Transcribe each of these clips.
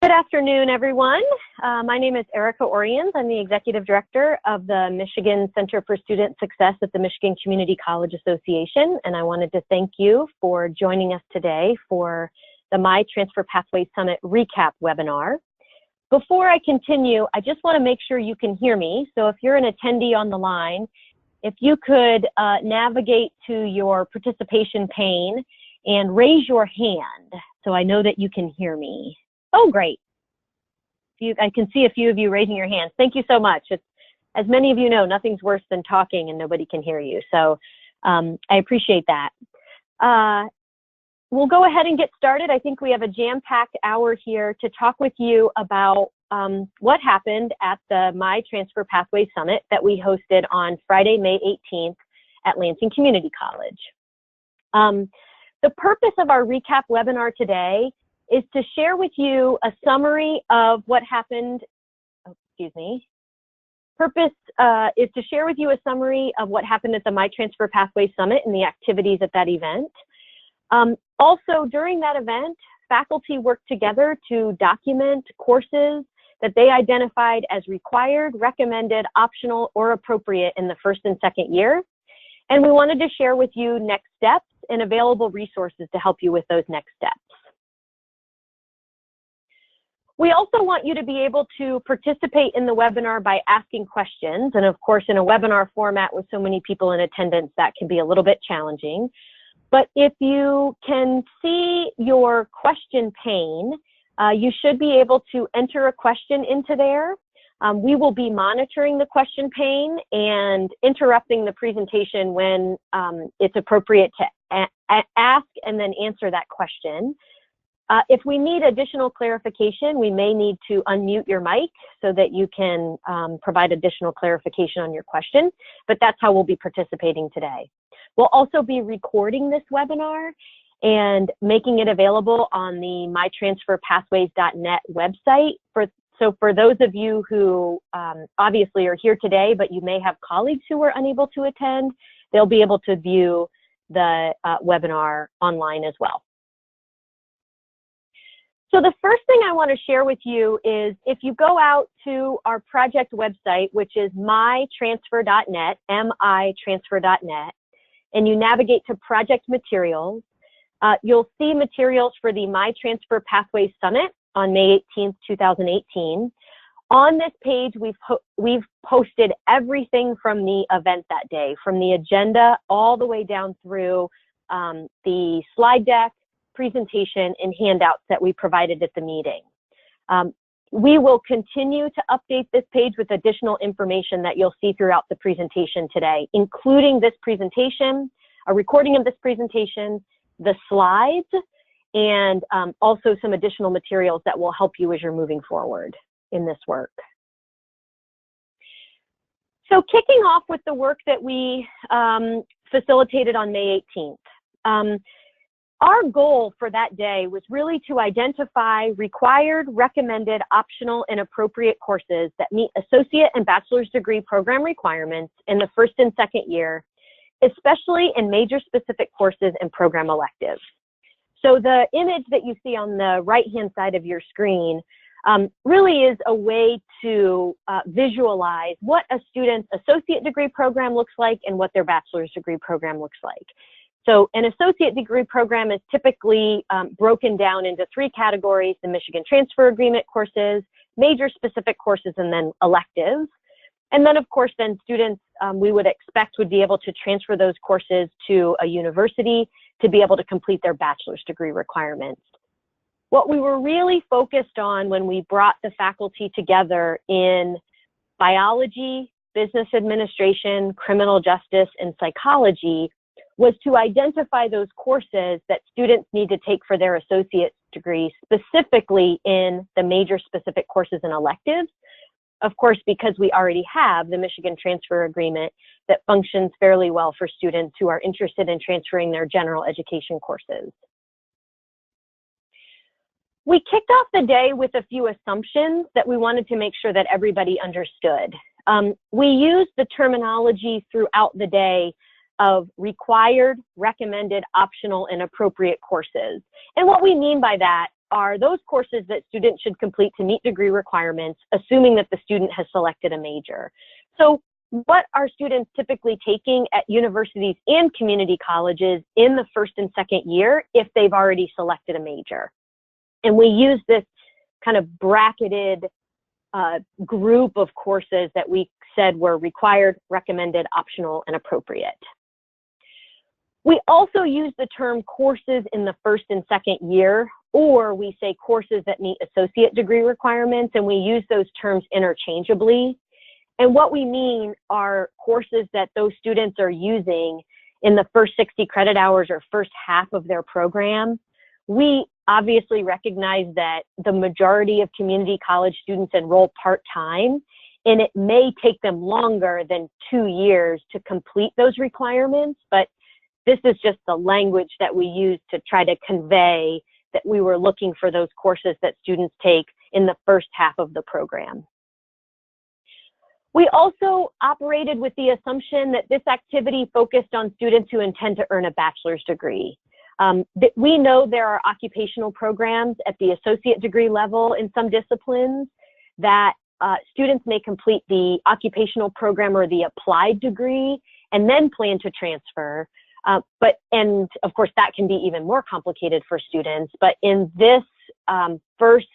Good afternoon, everyone. My name is Erica Oriens. I'm the Executive Director of the Michigan Center for Student Success at the Michigan Community College Association, and I wanted to thank you for joining us today for the MiTransfer Pathways Summit recap webinar. Before I continue, I just want to make sure you can hear me. So if you're an attendee on the line, if you could navigate to your participation pane and raise your hand so I know that you can hear me. Oh, great. I can see a few of you raising your hands. Thank you so much. As many of you know, nothing's worse than talking and nobody can hear you. So I appreciate that. We'll go ahead and get started. I think we have a jam-packed hour here to talk with you about what happened at the MiTransfer Pathways Summit that we hosted on Friday, May 18th at Lansing Community College. The purpose of our recap webinar today is to share with you a summary of what happened, Purpose is to share with you a summary of what happened at the MiTransfer Pathways Summit and the activities at that event. Also, during that event, faculty worked together to document courses that they identified as required, recommended, optional, or appropriate in the first and second year. And we wanted to share with you next steps and available resources to help you with those next steps. We also want you to be able to participate in the webinar by asking questions. And of course, in a webinar format with so many people in attendance, that can be a little bit challenging. But if you can see your question pane, you should be able to enter a question into there. We will be monitoring the question pane and interrupting the presentation when it's appropriate to ask and then answer that question. If we need additional clarification, we may need to unmute your mic so that you can provide additional clarification on your question, but that's how we'll be participating today. We'll also be recording this webinar and making it available on the MiTransferPathways.net website. So for those of you who obviously are here today, but you may have colleagues who were unable to attend, they'll be able to view the webinar online as well. So the first thing I want to share with you is if you go out to our project website, which is MiTransfer.net, MiTransfer.net, and you navigate to project materials, you'll see materials for the MiTransfer Pathways Summit on May 18th, 2018. On this page, we've posted everything from the event that day, from the agenda all the way down through the slide deck, presentation, and handouts that we provided at the meeting. We will continue to update this page with additional information that you'll see throughout the presentation today, including this presentation, a recording of this presentation, the slides, and also some additional materials that will help you as you're moving forward in this work. So kicking off with the work that we facilitated on May 18th. Our goal for that day was really to identify required, recommended, optional, and appropriate courses that meet associate and bachelor's degree program requirements in the first and second year, especially in major specific courses and program electives. So the image that you see on the right-hand side of your screen really is a way to visualize what a student's associate degree program looks like and what their bachelor's degree program looks like. So an associate degree program is typically broken down into three categories: the Michigan Transfer Agreement courses, major specific courses, and then electives. And then, of course, then students we would expect would be able to transfer those courses to a university to be able to complete their bachelor's degree requirements. What we were really focused on when we brought the faculty together in biology, business administration, criminal justice, and psychology was to identify those courses that students need to take for their associate's degree, specifically in the major specific courses and electives. Of course, because we already have the Michigan Transfer Agreement that functions fairly well for students who are interested in transferring their general education courses. We kicked off the day with a few assumptions that we wanted to make sure that everybody understood. We used the terminology throughout the day of required, recommended, optional, and appropriate courses. And what we mean by that are those courses that students should complete to meet degree requirements, assuming that the student has selected a major. So what are students typically taking at universities and community colleges in the first and second year if they've already selected a major? And we use this kind of bracketed group of courses that we said were required, recommended, optional, and appropriate. We also use the term courses in the first and second year, or we say courses that meet associate degree requirements, and we use those terms interchangeably. And what we mean are courses that those students are using in the first 60 credit hours or first half of their program. We obviously recognize that the majority of community college students enroll part-time, and it may take them longer than 2 years to complete those requirements, but this is just the language that we use to try to convey that we were looking for those courses that students take in the first half of the program. We also operated with the assumption that this activity focused on students who intend to earn a bachelor's degree. We know there are occupational programs at the associate degree level in some disciplines that students may complete the occupational program or the applied degree and then plan to transfer. And of course, that can be even more complicated for students. But in this first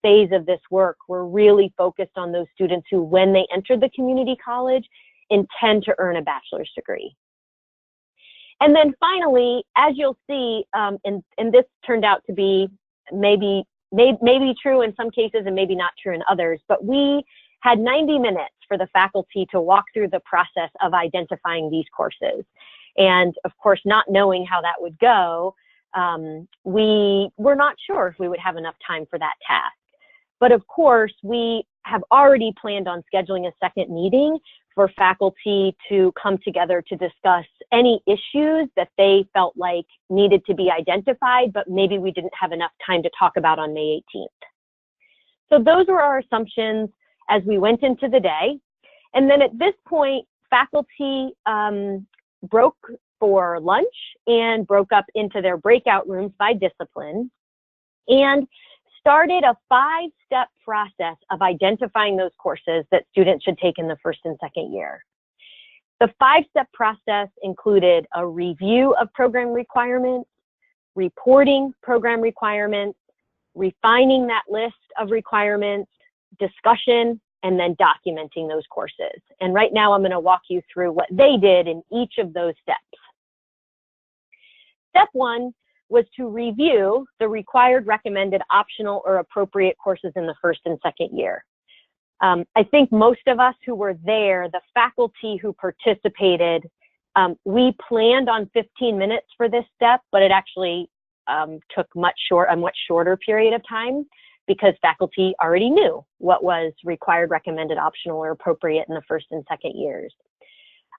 phase of this work, we're really focused on those students who, when they enter the community college, intend to earn a bachelor's degree. And then finally, as you'll see, and this turned out to be maybe true in some cases and maybe not true in others, but we had 90 minutes for the faculty to walk through the process of identifying these courses. And of course, not knowing how that would go, we were not sure if we would have enough time for that task. But of course, we have already planned on scheduling a second meeting for faculty to come together to discuss any issues that they felt like needed to be identified, but maybe we didn't have enough time to talk about on May 18th. So those were our assumptions as we went into the day. And then at this point, faculty broke for lunch and broke up into their breakout rooms by discipline and started a 5-step process of identifying those courses that students should take in the first and second year. The 5-step process included a review of program requirements, reporting program requirements, refining that list of requirements, discussion, and then documenting those courses. And right now I'm going to walk you through what they did in each of those steps. Step 1 was to review the required, recommended, optional, or appropriate courses in the first and second year. I think most of us who were there, the faculty who participated, we planned on 15 minutes for this step, but it actually took a much shorter period of time because faculty already knew what was required, recommended, optional, or appropriate in the first and second years.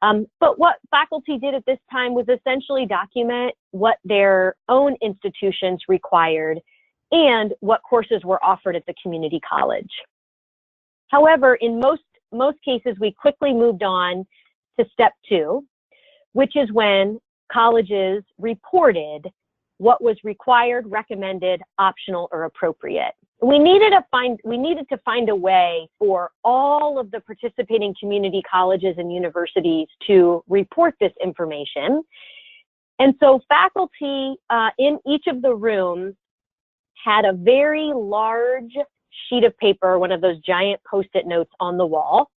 But what faculty did at this time was essentially document what their own institutions required and what courses were offered at the community college. However, in most cases, we quickly moved on to step 2, which is when colleges reported what was required, recommended, optional, or appropriate. We needed to find a way for all of the participating community colleges and universities to report this information. And so faculty in each of the rooms had a very large sheet of paper, one of those giant Post-it notes on the wall,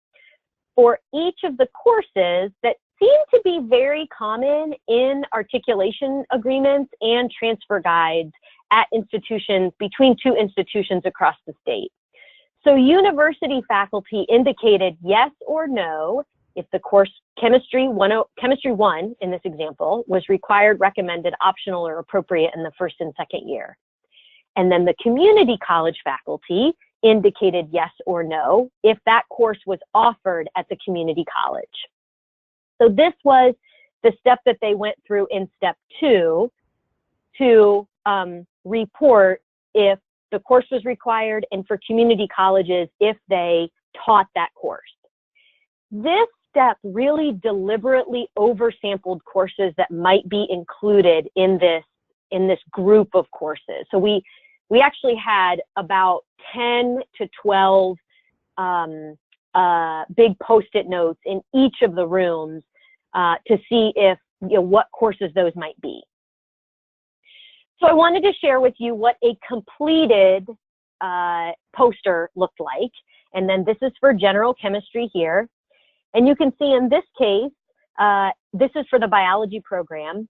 for each of the courses that seem to be very common in articulation agreements and transfer guides at institutions, between 2 institutions across the state. So university faculty indicated yes or no if the course Chemistry 1 in this example was required, recommended, optional, or appropriate in the first and second year. And then the community college faculty indicated yes or no if that course was offered at the community college. So this was the step that they went through in step 2 to report if the course was required, and for community colleges if they taught that course. This step really deliberately oversampled courses that might be included in this group of courses. So we actually had about 10 to 12 big Post-it notes in each of the rooms to see if, what courses those might be. So I wanted to share with you what a completed poster looked like. And then this is for general chemistry here. And you can see in this case, this is for the biology program.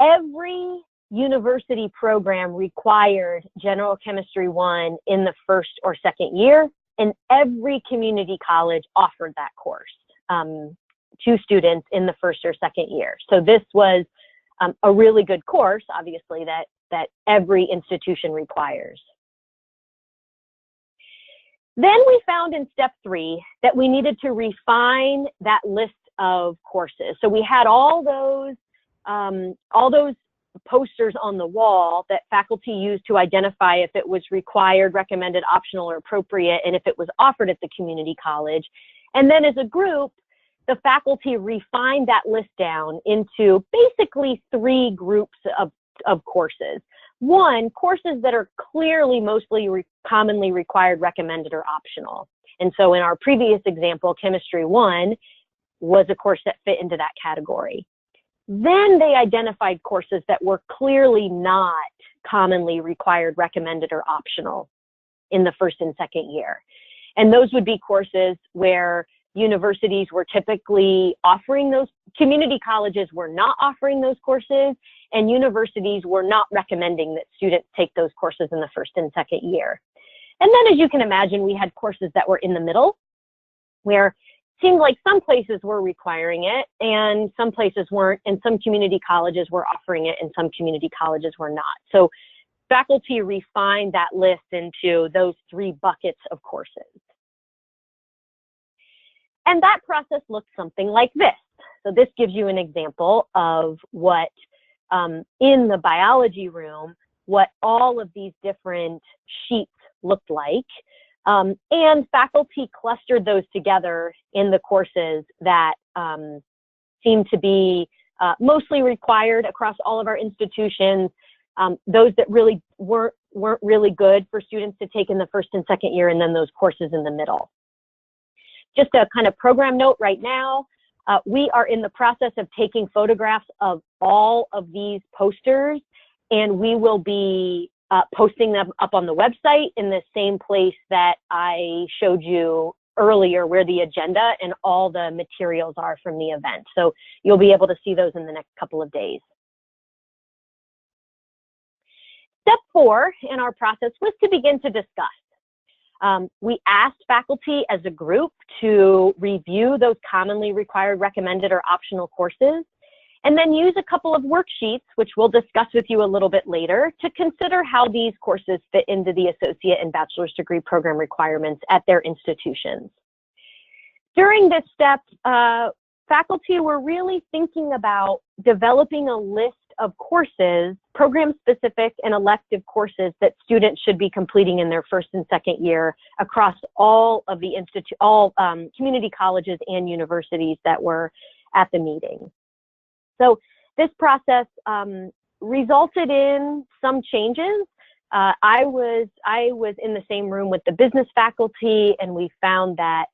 Every university program required General Chemistry 1 in the first or second year, and every community college offered that course to students in the first or second year. So this was a really good course, obviously, that every institution requires. Then we found in step 3 that we needed to refine that list of courses. So we had all those posters on the wall that faculty used to identify if it was required, recommended, optional, or appropriate, and if it was offered at the community college. And then as a group, the faculty refined that list down into basically 3 groups of courses. One, courses that are clearly mostly commonly required, recommended, or optional. And so in our previous example, Chemistry 1 was a course that fit into that category. Then they identified courses that were clearly not commonly required, recommended, or optional in the first and second year. And those would be courses where universities were typically offering those, community colleges were not offering those courses, and universities were not recommending that students take those courses in the first and second year. And then, as you can imagine, we had courses that were in the middle, where it seemed like some places were requiring it and some places weren't, and some community colleges were offering it and some community colleges were not. So faculty refined that list into those 3 buckets of courses. And that process looked something like this. So this gives you an example of what, in the biology room, what all of these different sheets looked like. And faculty clustered those together in the courses that seemed to be mostly required across all of our institutions, those that really weren't really good for students to take in the first and second year, and then those courses in the middle. Just a kind of program note right now, we are in the process of taking photographs of all of these posters, and we will be posting them up on the website in the same place that I showed you earlier, where the agenda and all the materials are from the event. So you'll be able to see those in the next couple of days. Step 4 in our process was to begin to discuss. We asked faculty as a group to review those commonly required, recommended, or optional courses, and then use a couple of worksheets, which we'll discuss with you a little bit later, to consider how these courses fit into the associate and bachelor's degree program requirements at their institutions. During this step, faculty were really thinking about developing a list of courses, program-specific and elective courses that students should be completing in their first and second year across all of the community colleges and universities that were at the meeting. So this process resulted in some changes. I was in the same room with the business faculty, and we found that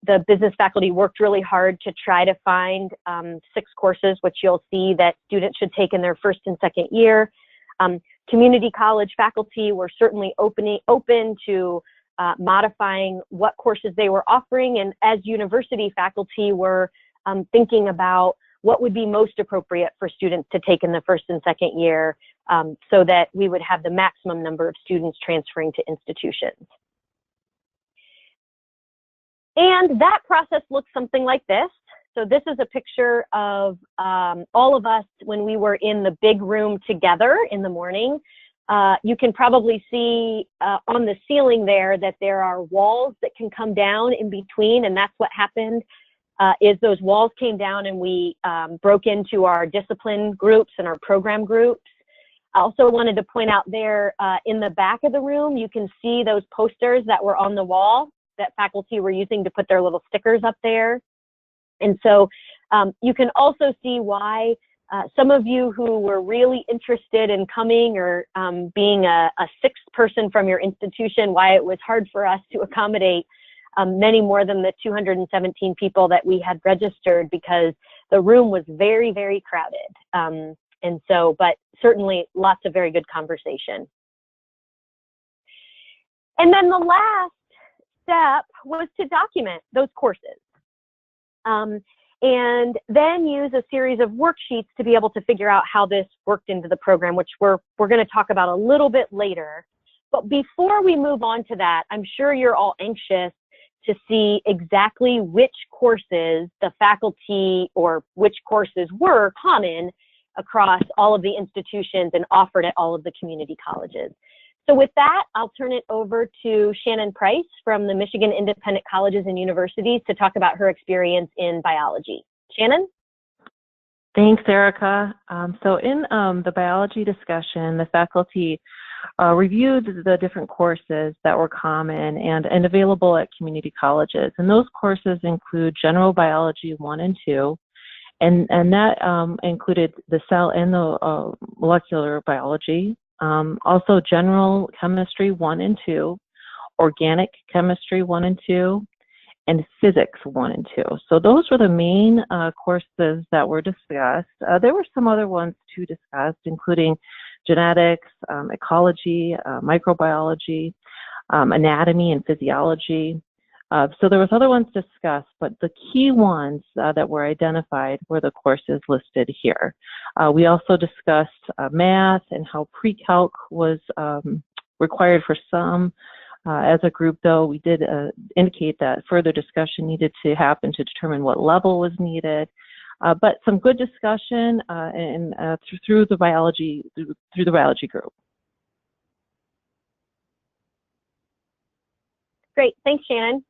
the business faculty worked really hard to try to find 6 courses, which you'll see that students should take in their first and second year. Community college faculty were certainly open to modifying what courses they were offering, and as university faculty were thinking about what would be most appropriate for students to take in the first and second year, so that we would have the maximum number of students transferring to institutions. And that process looks something like this. So this is a picture of all of us when we were in the big room together in the morning. You can probably see on the ceiling there that there are walls that can come down in between, and that's what happened. Is those walls came down and we broke into our discipline groups and our program groups. I also wanted to point out there in the back of the room, you can see those posters that were on the wall. that faculty were using to put their little stickers up there. And so you can also see why some of you who were really interested in coming or being a sixth person from your institution, why it was hard for us to accommodate many more than the 217 people that we had registered, because the room was very, very crowded. And so, but certainly lots of very good conversation. And then the last step was to document those courses. And then use a series of worksheets to be able to figure out how this worked into the program, which we're going to talk about a little bit later. But before we move on to that, I'm sure you're all anxious to see exactly which courses the faculty or which courses were common across all of the institutions and offered at all of the community colleges. So with that, I'll turn it over to Shannon Price from the Michigan Independent Colleges and Universities to talk about her experience in biology. Shannon? Thanks, Erica. So in the biology discussion, the faculty reviewed the different courses that were common and available at community colleges. And those courses include General Biology 1 and 2, and that included the cell and the molecular biology. Also General Chemistry 1 and 2, Organic Chemistry 1 and 2, and Physics 1 and 2. So those were the main courses that were discussed. There were some other ones too discussed, including genetics, ecology, microbiology, anatomy and physiology. So there was other ones discussed, but the key ones that were identified were the courses listed here. We also discussed math and how pre-calc was required for some. As a group, though, we did indicate that further discussion needed to happen to determine what level was needed. But some good discussion through the biology group. Great, thanks, Shannon.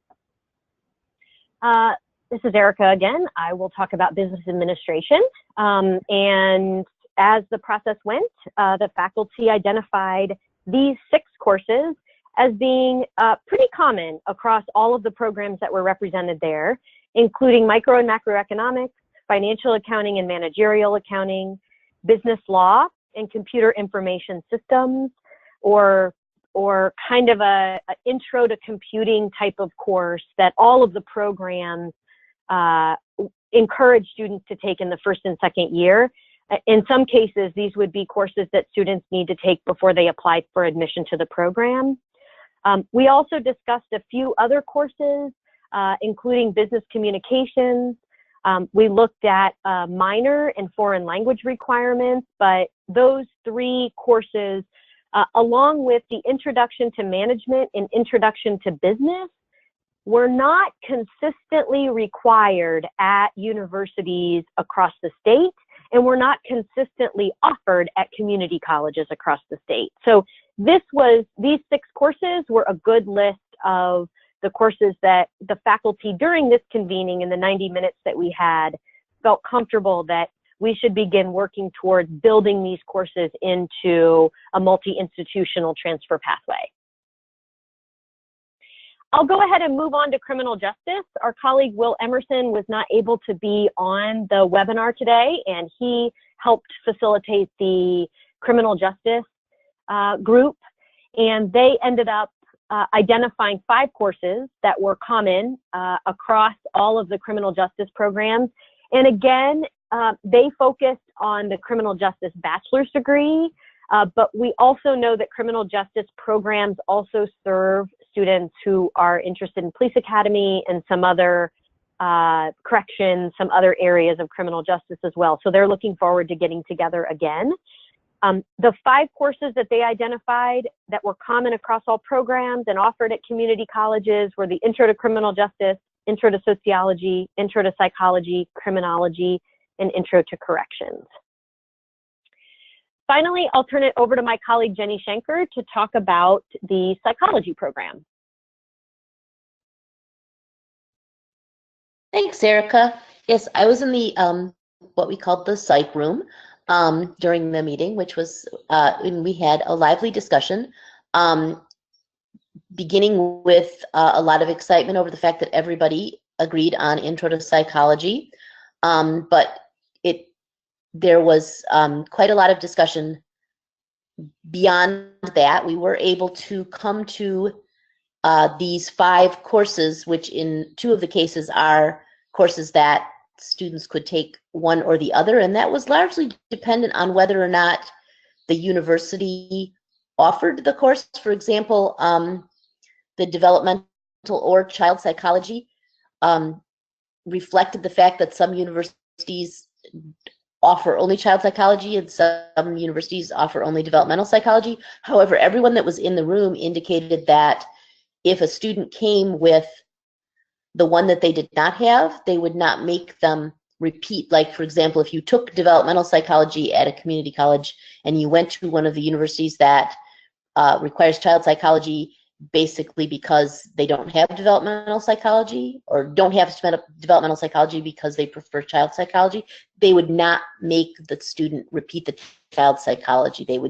This is Erica again. I will talk about business administration. And as the process went, the faculty identified these 6 courses as being pretty common across all of the programs that were represented there, including micro and macroeconomics, financial accounting and managerial accounting, business law, and computer information systems, or kind of a intro to computing type of course that all of the programs encourage students to take in the first and second year. In some cases, these would be courses that students need to take before they apply for admission to the program. We also discussed a few other courses, including business communications. We looked at minor and foreign language requirements, but those 3 courses, along with the Introduction to Management and Introduction to Business, were not consistently required at universities across the state, and were not consistently offered at community colleges across the state. So these 6 courses were a good list of the courses that the faculty during this convening in the 90 minutes that we had felt comfortable that we should begin working towards building these courses into a multi-institutional transfer pathway. I'll go ahead and move on to criminal justice. Our colleague Will Emerson was not able to be on the webinar today, and he helped facilitate the criminal justice group, and they ended up identifying 5 courses that were common across all of the criminal justice programs. And again, they focused on the criminal justice bachelor's degree, but we also know that criminal justice programs also serve students who are interested in police academy and some other corrections, some other areas of criminal justice as well. So they're looking forward to getting together again. The 5 courses that they identified that were common across all programs and offered at community colleges were the Intro to Criminal Justice, Intro to Sociology, Intro to Psychology, Criminology, and Intro to Corrections. Finally, I'll turn it over to my colleague Jenny Schenker to talk about the psychology program. Thanks, Erica. Yes, I was in the what we called the psych room during the meeting, which was, and we had a lively discussion. beginning with a lot of excitement over the fact that everybody agreed on Intro to Psychology, but there was quite a lot of discussion beyond that. We were able to come to these 5 courses, which in 2 of the cases are courses that students could take one or the other, and that was largely dependent on whether or not the university offered the course. For example, the developmental or child psychology reflected the fact that some universities offer only child psychology and some universities offer only developmental psychology. However, everyone that was in the room indicated that if a student came with the one that they did not have, they would not make them repeat. Like, for example, if you took developmental psychology at a community college and you went to one of the universities that requires child psychology, basically because they don't have developmental psychology or don't have developmental psychology because they prefer child psychology, they would not make the student repeat the child psychology. They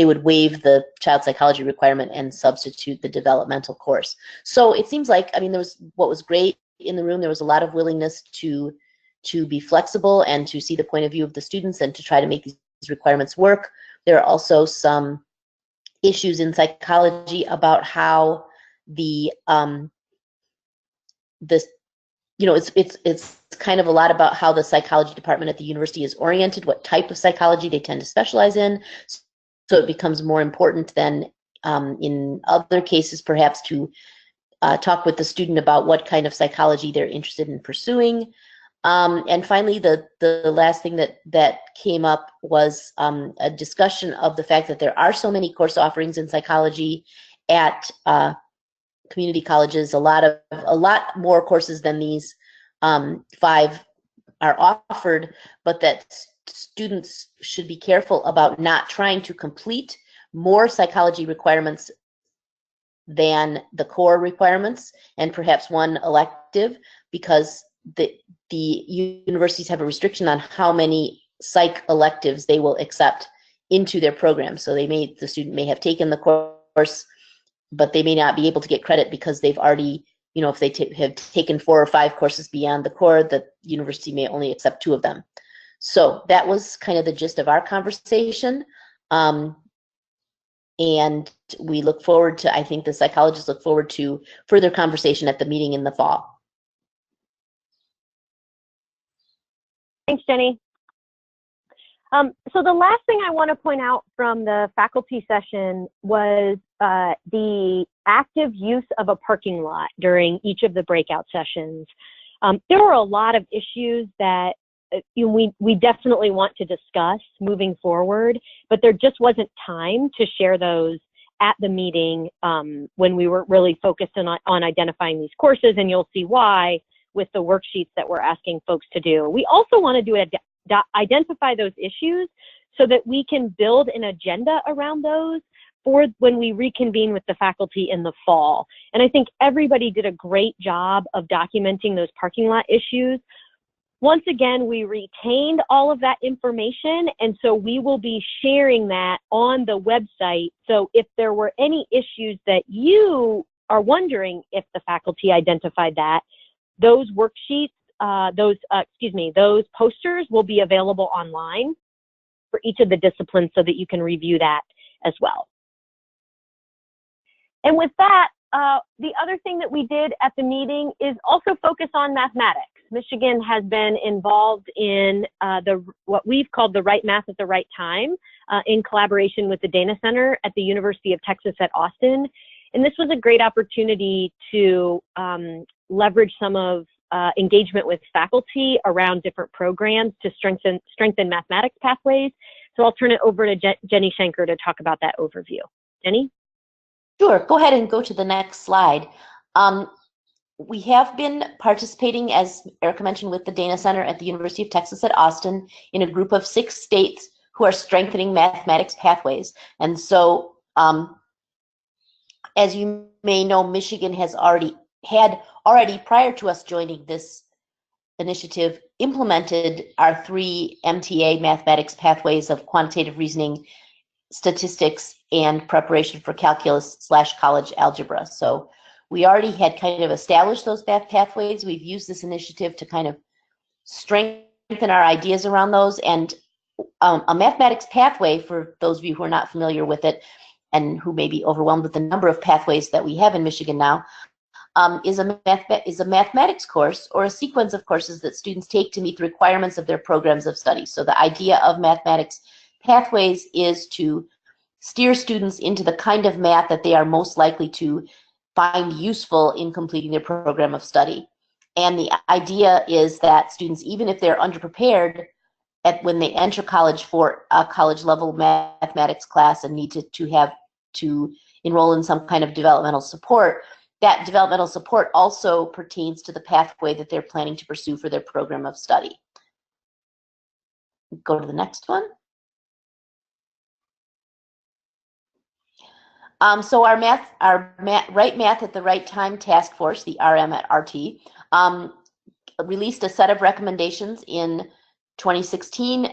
would waive the child psychology requirement and substitute the developmental course. So it seems like, I mean, what was great in the room, there was a lot of willingness to be flexible and to see the point of view of the students and to try to make these requirements work. There are also some issues in psychology about how it's kind of a lot about how the psychology department at the university is oriented, what type of psychology they tend to specialize in. So it becomes more important than in other cases, perhaps, to talk with the student about what kind of psychology they're interested in pursuing. And finally, the last thing that came up was a discussion of the fact that there are so many course offerings in psychology at community colleges. A lot more courses than these 5 are offered, but that students should be careful about not trying to complete more psychology requirements than the core requirements and perhaps one elective, because the universities have a restriction on how many psych electives they will accept into their program. So the student may have taken the course, but they may not be able to get credit because they've already, if they have taken 4 or 5 courses beyond the core, the university may only accept 2 of them. So that was kind of the gist of our conversation. And we look forward to, I think the psychologists look forward to further conversation at the meeting in the fall. Thanks, Jenny. So the last thing I want to point out from the faculty session was the active use of a parking lot during each of the breakout sessions. There were a lot of issues that we definitely want to discuss moving forward, but there just wasn't time to share those at the meeting when we were really focused on identifying these courses, and you'll see why with the worksheets that we're asking folks to do. We also want to identify those issues so that we can build an agenda around those for when we reconvene with the faculty in the fall. And I think everybody did a great job of documenting those parking lot issues. Once again, we retained all of that information, and so we will be sharing that on the website. So if there were any issues that you are wondering if the faculty identified that, those worksheets, those posters will be available online for each of the disciplines so that you can review that as well. And with that, the other thing that we did at the meeting is also focus on mathematics. Michigan has been involved in what we've called the Right Math at the Right Time in collaboration with the Dana Center at the University of Texas at Austin. And this was a great opportunity to leverage some of engagement with faculty around different programs to strengthen mathematics pathways. So I'll turn it over to Jenny Schenker to talk about that overview. Jenny? Sure, go ahead and go to the next slide. We have been participating, as Erica mentioned, with the Dana Center at the University of Texas at Austin in a group of 6 states who are strengthening mathematics pathways. And so, as you may know, Michigan has already prior to us joining this initiative, implemented our 3 MTA mathematics pathways of quantitative reasoning, statistics and preparation for calculus/college algebra. So we already had kind of established those math pathways. We've used this initiative to kind of strengthen our ideas around those. And a mathematics pathway, for those of you who are not familiar with it and who may be overwhelmed with the number of pathways that we have in Michigan now, is a mathematics course or a sequence of courses that students take to meet the requirements of their programs of study. So the idea of mathematics pathways is to steer students into the kind of math that they are most likely to find useful in completing their program of study. And the idea is that students, even if they're underprepared when they enter college for a college level mathematics class and need to enroll in some kind of developmental support, that developmental support also pertains to the pathway that they're planning to pursue for their program of study. Go to the next one. So our Right Math at the Right Time task force, the RM at RT, released a set of recommendations in 2016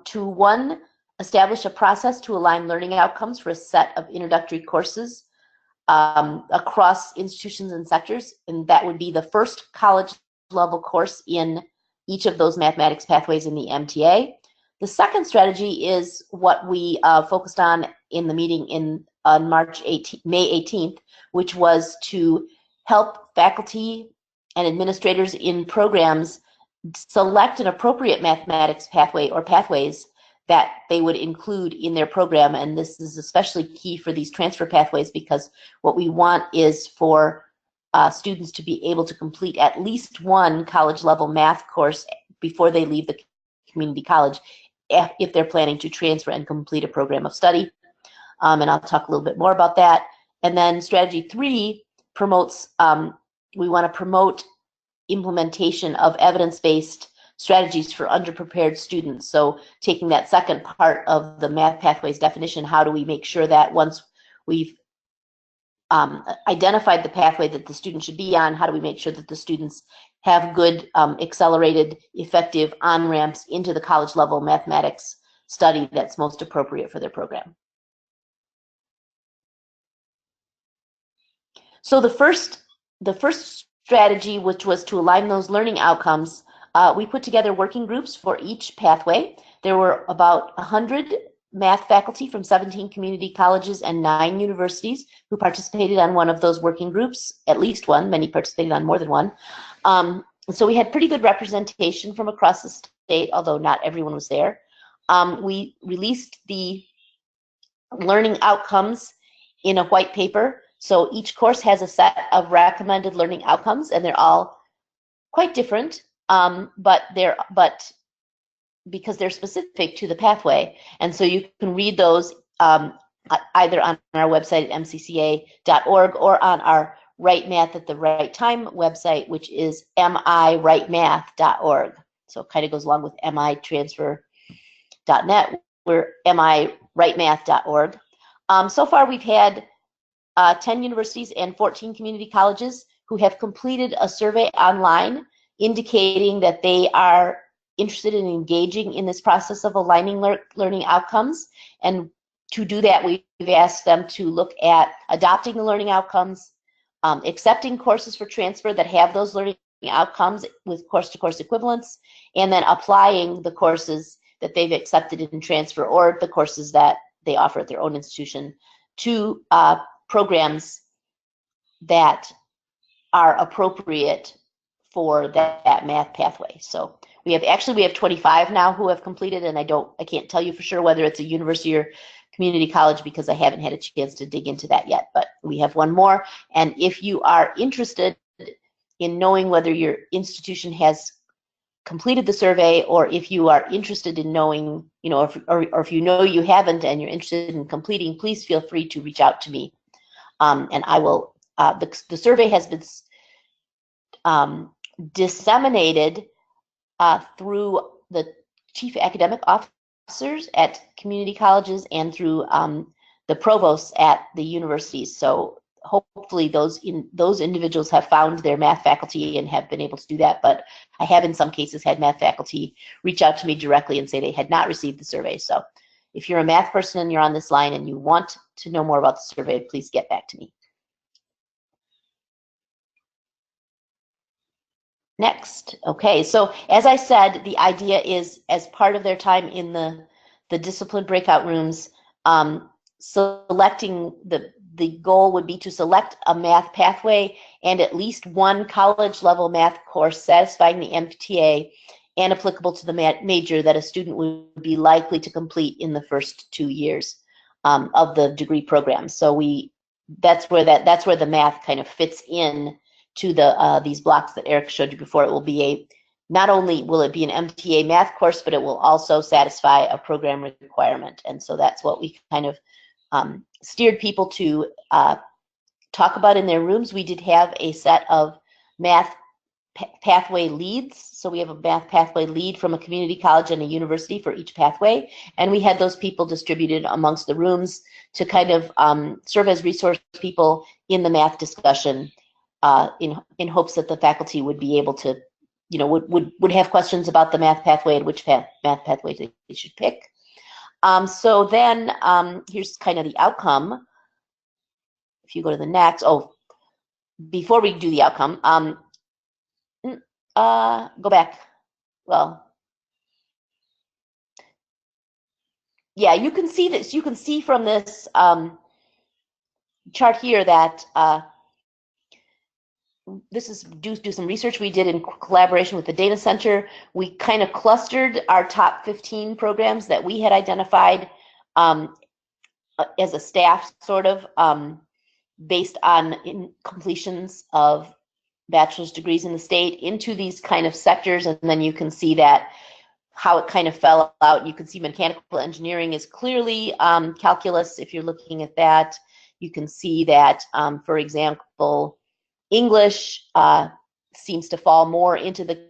to establish a process to align learning outcomes for a set of introductory courses across institutions and sectors, and that would be the first college level course in each of those mathematics pathways in the MTA. The second strategy is what we focused on in the meeting on May 18th, which was to help faculty and administrators in programs select an appropriate mathematics pathway or pathways that they would include in their program. And this is especially key for these transfer pathways, because what we want is for students to be able to complete at least one college level math course before they leave the community college, if they're planning to transfer and complete a program of study. And I'll talk a little bit more about that. And then strategy 3 promotes, we want to promote implementation of evidence-based strategies for underprepared students. So taking that second part of the math pathways definition, how do we make sure that once we've identified the pathway that the student should be on, how do we make sure that the students have good, accelerated, effective on-ramps into the college level mathematics study that's most appropriate for their program. So the first strategy, which was to align those learning outcomes, we put together working groups for each pathway. There were about 100 math faculty from 17 community colleges and 9 universities who participated on one of those working groups, at least one. Many participated on more than one. So we had pretty good representation from across the state, although not everyone was there. We released the learning outcomes in a white paper. So each course has a set of recommended learning outcomes, and they're all quite different, but because they're specific to the pathway. And so you can read those either on our website at mcca.org or on our Right Math at the Right Time website, which is miwritemath.org. So it kind of goes along with MiTransfer.net. We're miwritemath.org. So far, we've had 10 universities and 14 community colleges who have completed a survey online indicating that they are interested in engaging in this process of aligning learning outcomes. And to do that, we've asked them to look at adopting the learning outcomes, accepting courses for transfer that have those learning outcomes with course-to-course equivalence, and then applying the courses that they've accepted in transfer or the courses that they offer at their own institution to programs that are appropriate for that math pathway. So we have 25 now who have completed, and I can't tell you for sure whether it's a university or community college because I haven't had a chance to dig into that yet, but we have one more. And if you are interested in knowing whether your institution has completed the survey, or if you are interested in knowing, or if you know you haven't and you're interested in completing, please feel free to reach out to me. And I will, the survey has been disseminated through the chief academic officers at community colleges and through the provosts at the universities. So hopefully those individuals have found their math faculty and have been able to do that. But I have in some cases had math faculty reach out to me directly and say they had not received the survey. So if you're a math person and you're on this line and you want to know more about the survey, please get back to me. Next. Okay, so as I said, the idea is as part of their time in the discipline breakout rooms, selecting the goal would be to select a math pathway and at least one college level math course satisfying the MTA and applicable to the major that a student would be likely to complete in the first 2 years of the degree program. So that's where the math kind of fits in to these blocks that Eric showed you before. It will be not only will it be an MTA math course, but it will also satisfy a program requirement. And so that's what we kind of steered people to talk about in their rooms. We did have a set of math pathway leads. So we have a math pathway lead from a community college and a university for each pathway. And we had those people distributed amongst the rooms to kind of serve as resource people in the math discussion in hopes that the faculty would be able to, would have questions about the math pathway and which math pathway they should pick. So then here's kind of the outcome. If you go to the next, before we do the outcome, go back. Well, yeah, you can see this. You can see from this chart here that this is do some research we did in collaboration with the data center. We kind of clustered our top 15 programs that we had identified as a staff, sort of based on completions of bachelor's degrees in the state into these kind of sectors. And then you can see that how it kind of fell out. You can see mechanical engineering is clearly calculus if you're looking at that. You can see that, for example, English seems to fall more into the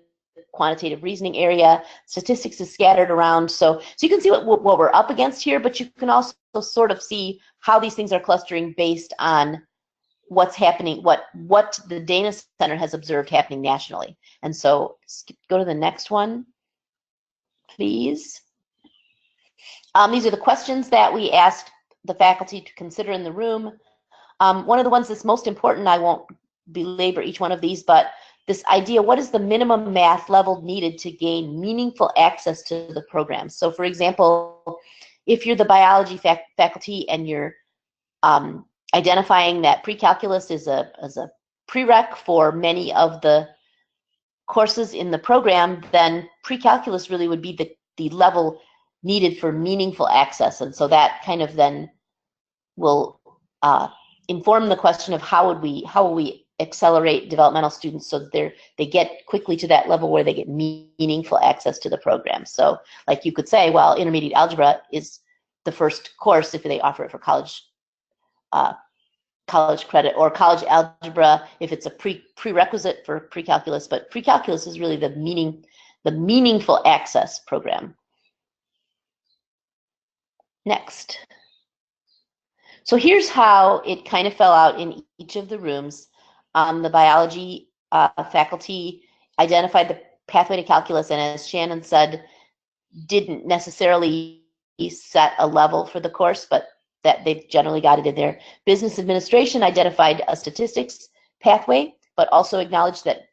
quantitative reasoning area. Statistics is scattered around. So you can see what we're up against here, but you can also sort of see how these things are clustering based on what's happening, what the data center has observed happening nationally. And so go to the next one, please. These are the questions that we asked the faculty to consider in the room. One of the ones that's most important, I won't belabor each one of these, but this idea, what is the minimum math level needed to gain meaningful access to the program? So for example, if you're the biology faculty and you're identifying that pre-calculus is a prereq for many of the courses in the program, then pre-calculus really would be the level needed for meaningful access. And so that kind of then will inform the question of how will we accelerate developmental students so that they get quickly to that level where they get meaningful access to the program. So like you could say, well, intermediate algebra is the first course if they offer it for college credit, or college algebra if it's a prerequisite for pre-calculus, but pre-calculus is really the meaningful access program. Next. So here's how it kind of fell out in each of the rooms. The biology faculty identified the pathway to calculus, and as Shannon said, didn't necessarily set a level for the course, but that they've generally got it in there. Business administration identified a statistics pathway, but also acknowledged that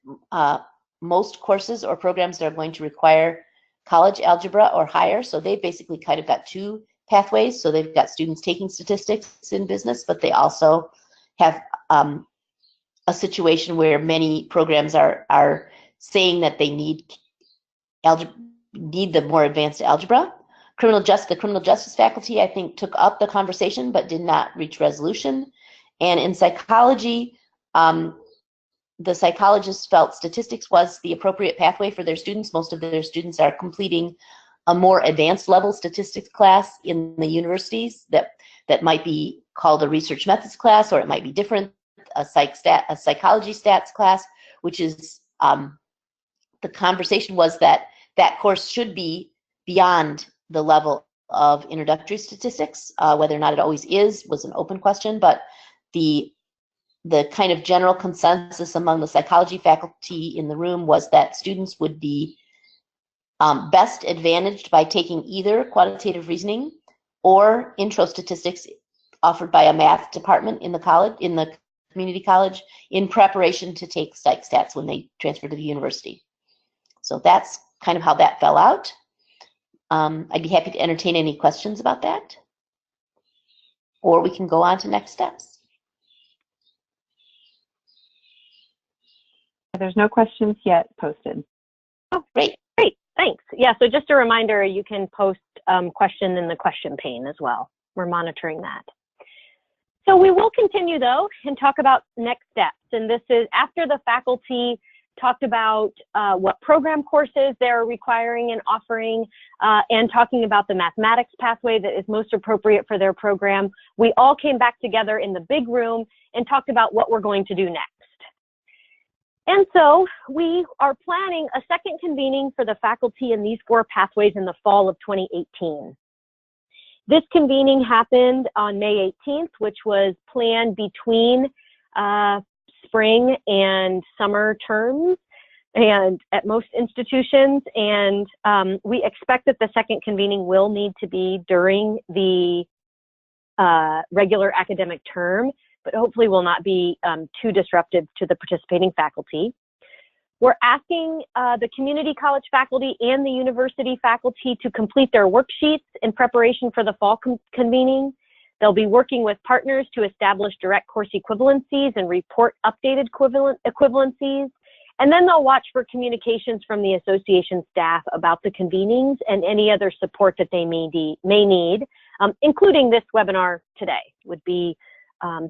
most courses or programs that are going to require college algebra or higher, so they basically kind of got two pathways. So they've got students taking statistics in business, but they also have a situation where many programs are saying that they need the more advanced algebra. The criminal justice faculty, I think, took up the conversation but did not reach resolution. And in psychology, the psychologists felt statistics was the appropriate pathway for their students. Most of their students are completing a more advanced level statistics class in the universities that might be called a research methods class, or it might be different, a psychology stats class, which is the conversation was that course should be beyond the level of introductory statistics. Whether or not it always was an open question, but the kind of general consensus among the psychology faculty in the room was that students would be best advantaged by taking either quantitative reasoning or intro statistics offered by a math department in the college, in the community college, in preparation to take psych stats when they transfer to the university. So that's kind of how that fell out. I'd be happy to entertain any questions about that, or we can go on to next steps. There's no questions yet posted. Oh, great. Great, thanks. Yeah, so just a reminder, you can post question in the question pane as well. We're monitoring that. So we will continue though and talk about next steps. And this is after the faculty talked about what program courses they're requiring and offering, and talking about the mathematics pathway that is most appropriate for their program. We all came back together in the big room and talked about what we're going to do next. And so we are planning a second convening for the faculty in these 4 pathways in the fall of 2018. This convening happened on May 18th, which was planned between spring and summer terms and at most institutions. And we expect that the second convening will need to be during the regular academic term, but hopefully will not be too disruptive to the participating faculty. We're asking the community college faculty and the university faculty to complete their worksheets in preparation for the fall convening. They'll be working with partners to establish direct course equivalencies and report updated equivalencies. And then they'll watch for communications from the association staff about the convenings and any other support that they may need, including this webinar today would be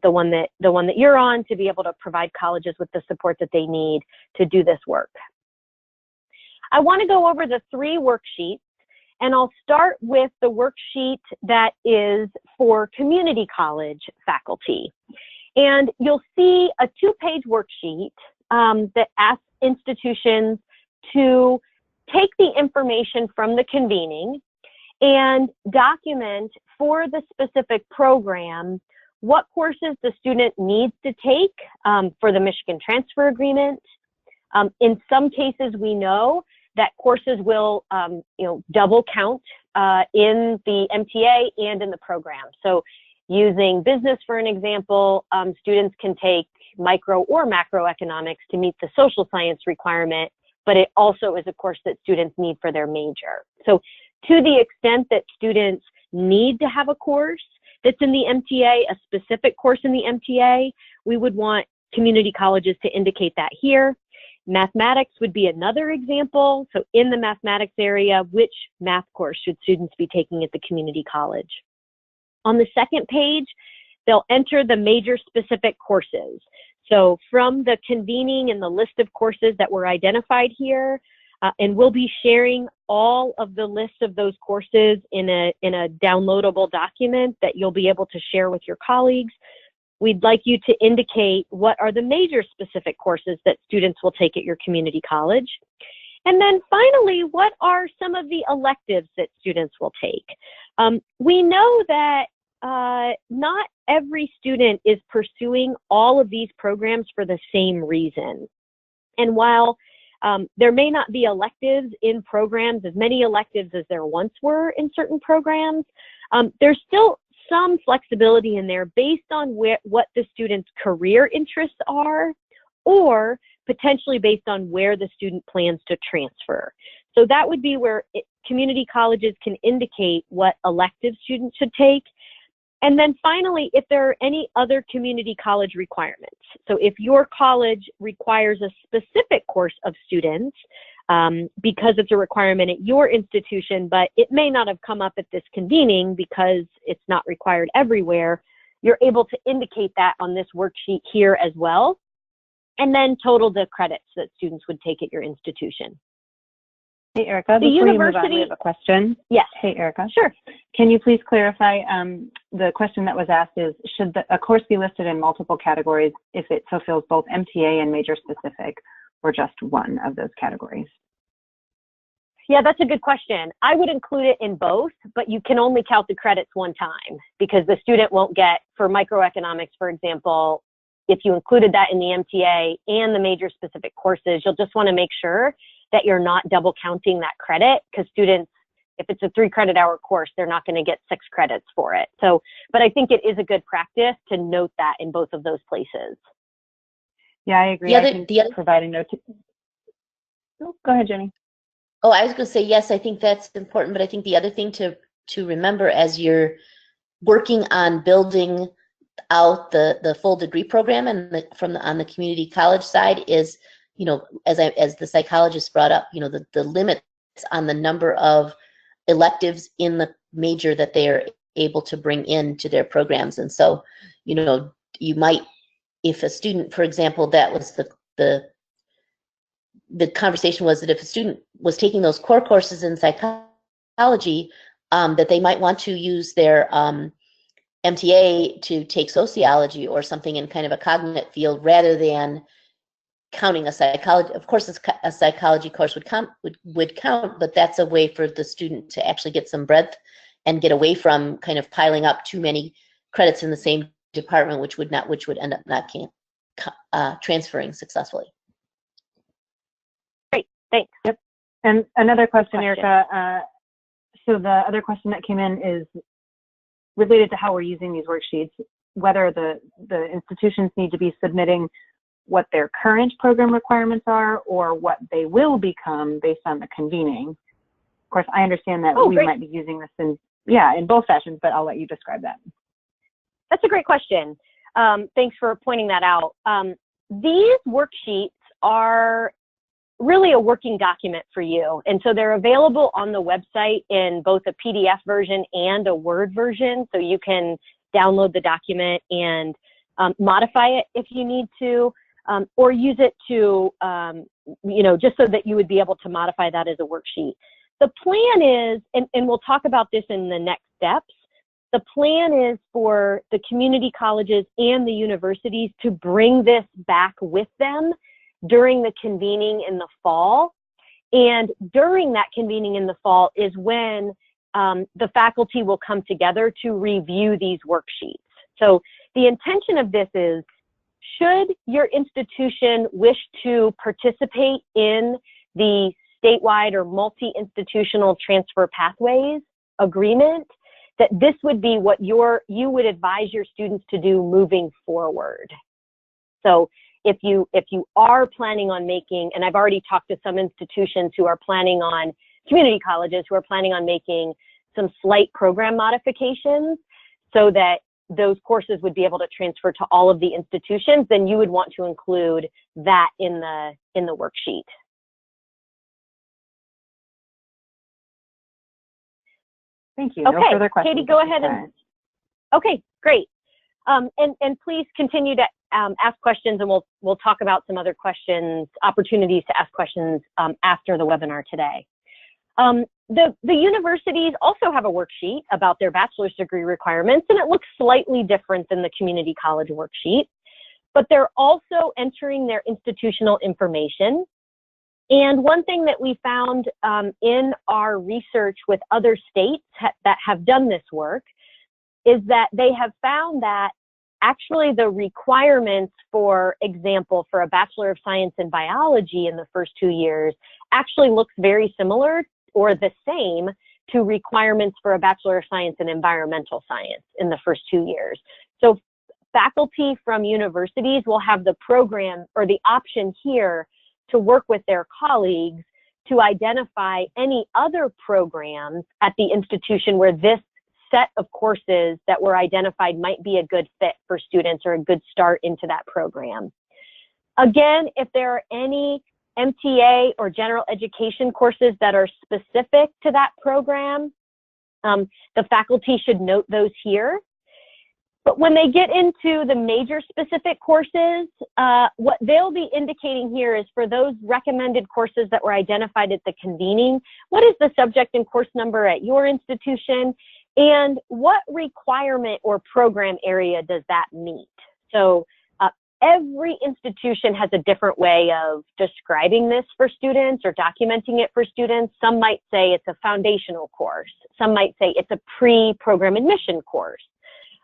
the one that you're on, to be able to provide colleges with the support that they need to do this work. I want to go over the 3 worksheets, and I'll start with the worksheet that is for community college faculty. And you'll see a 2-page worksheet that asks institutions to take the information from the convening and document for the specific program what courses the student needs to take for the Michigan Transfer Agreement. In some cases, we know that courses will double count in the MTA and in the program. So using business for an example, students can take micro or macroeconomics to meet the social science requirement, but it also is a course that students need for their major. So to the extent that students need to have a course that's in the MTA, a specific course in the MTA, we would want community colleges to indicate that here. Mathematics would be another example. So in the mathematics area, which math course should students be taking at the community college? On the second page, they'll enter the major specific courses. So from the convening and the list of courses that were identified here, and we'll be sharing all of the lists of those courses in a downloadable document that you'll be able to share with your colleagues. We'd like you to indicate what are the major specific courses that students will take at your community college. And then finally, what are some of the electives that students will take? We know that not every student is pursuing all of these programs for the same reason. And while there may not be electives in programs, as many electives as there once were in certain programs, there's still some flexibility in there based on what the student's career interests are, or potentially based on where the student plans to transfer. So that would be where community colleges can indicate what electives students should take. And then finally, if there are any other community college requirements. So if your college requires a specific course of students, because it's a requirement at your institution, but it may not have come up at this convening because it's not required everywhere, you're able to indicate that on this worksheet here as well, and then total the credits that students would take at your institution. Hey, Erica, before you move on, we have a question. Yes. Hey, Erica. Sure. Can you please clarify, the question that was asked is, should a course be listed in multiple categories if it fulfills both MTA and major specific, or just one of those categories? Yeah, that's a good question. I would include it in both, but you can only count the credits one time because the student won't get, for microeconomics, for example, if you included that in the MTA and the major specific courses, you'll just want to make sure that you're not double counting that credit, because students if it's a 3-credit-hour course, they're not going to get 6 credits for it. So, but I think it is a good practice to note that in both of those places. Yeah, I agree. I think providing notes. Oh, go ahead, Jenny. Oh, I was going to say, yes, I think that's important, but I think the other thing to remember as you're working on building out the full degree program and on the community college side is, as the psychologist brought up, the limits on the number of electives in the major that they are able to bring into their programs. And so, you might, if a student, for example, that was the conversation was that if a student was taking those core courses in psychology, that they might want to use their MTA to take sociology or something in kind of a cognate field rather than counting a psychology. Of course, a psychology course would count, but that's a way for the student to actually get some breadth and get away from kind of piling up too many credits in the same department, which would end up not transferring successfully. Great, thanks. Yep. And another question, Erica. So the other question that came in is related to how we're using these worksheets, whether the institutions need to be submitting what their current program requirements are or what they will become based on the convening. Of course, I understand that we might be using this in both sessions, but I'll let you describe that. That's a great question. Thanks for pointing that out. These worksheets are really a working document for you. And so they're available on the website in both a PDF version and a Word version. So you can download the document and modify it if you need to, or use it to, just so that you would be able to modify that as a worksheet. The plan is, and we'll talk about this in the next steps, the plan is for the community colleges and the universities to bring this back with them during the convening in the fall. And during that convening in the fall is when the faculty will come together to review these worksheets. So the intention of this is, should your institution wish to participate in the statewide or multi-institutional transfer pathways agreement, that this would be what you would advise your students to do moving forward. So if you are planning on making, and I've already talked to some institutions who are planning on, community colleges who are planning on making some slight program modifications so that those courses would be able to transfer to all of the institutions, then you would want to include that in the worksheet. Thank you. No further questions. Katie, go ahead and. Okay, great. And please continue to ask questions, and we'll talk about some other questions, opportunities to ask questions after the webinar today. The universities also have a worksheet about their bachelor's degree requirements, and it looks slightly different than the community college worksheet, but they're also entering their institutional information. And one thing that we found in our research with other states that have done this work is that they have found that actually the requirements, for example, for a Bachelor of Science in Biology in the first 2 years actually looks very similar or the same to requirements for a Bachelor of Science in Environmental Science in the first 2 years. So faculty from universities will have the program or the option here to work with their colleagues to identify any other programs at the institution where this set of courses that were identified might be a good fit for students or a good start into that program. Again, if there are any MTA or general education courses that are specific to that program, the faculty should note those here. But when they get into the major specific courses, what they'll be indicating here is for those recommended courses that were identified at the convening, what is the subject and course number at your institution, and what requirement or program area does that meet? So every institution has a different way of describing this for students or documenting it for students. Some might say it's a foundational course. Some might say it's a pre-program admission course.